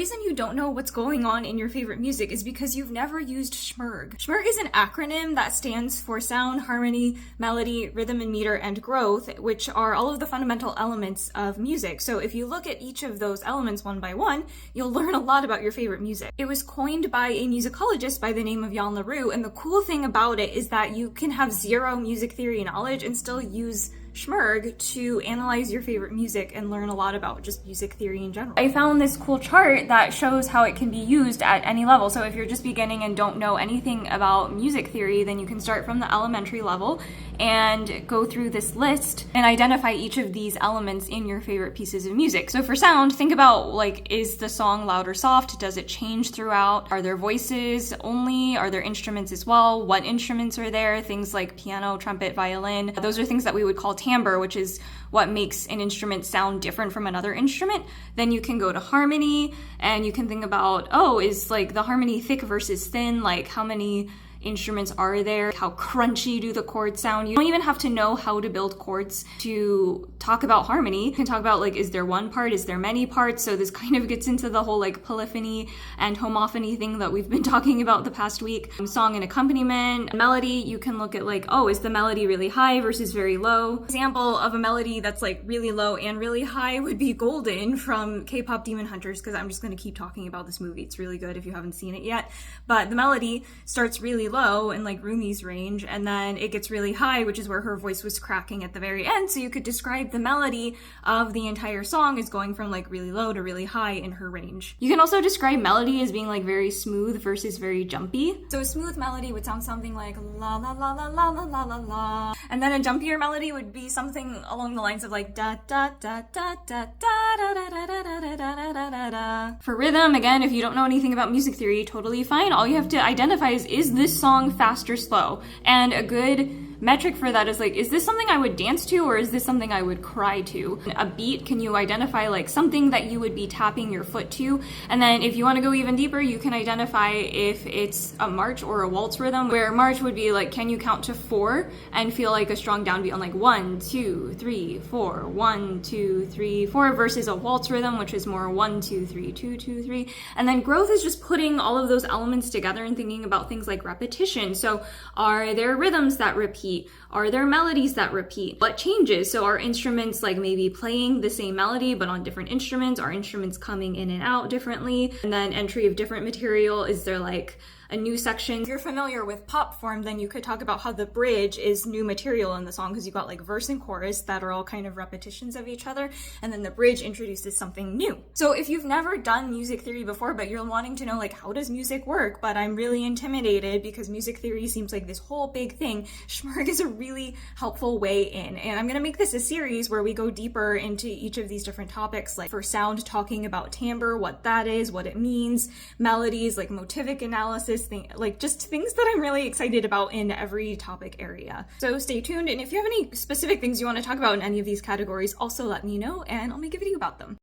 reason you don't know what's going on in your favorite music is because you've never used SHMRG. SHMRG is an acronym that stands for sound, harmony, melody, rhythm and meter, and growth, which are all of the fundamental elements of music. So if you look at each of those elements one by one, you'll learn a lot about your favorite music. It was coined by a musicologist by the name of Jan LaRue, and the cool thing about it is that you can have zero music theory knowledge and still use SHMRG to analyze your favorite music and learn a lot about just music theory in general. I found this cool chart that shows how it can be used at any level. So if you're just beginning and don't know anything about music theory, then you can start from the elementary level and go through this list and identify each of these elements in your favorite pieces of music. So for sound, think about like, is the song loud or soft? Does it change throughout? Are there voices only? Are there instruments as well? What instruments are there? Things like piano, trumpet, violin. Those are things that we would call timbre, which is what makes an instrument sound different from another instrument. Then you can go to harmony and you can think about, oh, is like the harmony thick versus thin? Like how many instruments are there? How crunchy do the chords sound? You don't even have to know how to build chords to talk about harmony. You can talk about like, is there one part? Is there many parts? So this kind of gets into the whole like polyphony and homophony thing that we've been talking about the past week. Song and accompaniment. Melody, you can look at like, oh, is the melody really high versus very low? Example of a melody that's like really low and really high would be Golden from K-pop Demon Hunters, because I'm just going to keep talking about this movie. It's really good if you haven't seen it yet. But the melody starts really low in like Rumi's range, and then it gets really high, which is where her voice was cracking at the very end. So you could describe the melody of the entire song as going from like really low to really high in her range. You can also describe melody as being like very smooth versus very jumpy. So a smooth melody would sound something like la la la la la la la la la, and then a jumpier melody would be something along the lines of like da da da da da da da da da da da da da da. For rhythm, again, if you don't know anything about music theory, totally fine. All you have to identify is this song fast or slow? And a good metric for that is like, is this something I would dance to or is this something I would cry to? A beat, can you identify like something that you would be tapping your foot to? And then if you want to go even deeper, you can identify if it's a march or a waltz rhythm, where march would be like, can you count to 4 and feel like a strong downbeat on like 1, 2, 3, 4, 1, 2, 3, 4, versus a waltz rhythm, which is more 1, 2, 3, 2, 2, 3. And then growth is just putting all of those elements together and thinking about things like repetition. So are there rhythms that repeat? Are there melodies that repeat? What changes? So are instruments like maybe playing the same melody but on different instruments? Are instruments coming in and out differently? And then entry of different material, is there like a new section? If you're familiar with pop form, then you could talk about how the bridge is new material in the song, because you've got like verse and chorus that are all kind of repetitions of each other, and then the bridge introduces something new. So if you've never done music theory before, but you're wanting to know like, how does music work, but I'm really intimidated because music theory seems like this whole big thing, SHMRG is a really helpful way in. And I'm gonna make this a series where we go deeper into each of these different topics, like for sound, talking about timbre, what that is, what it means, melodies, like motivic analysis, like just things that I'm really excited about in every topic area. So stay tuned, and if you have any specific things you want to talk about in any of these categories, also let me know and I'll make a video about them.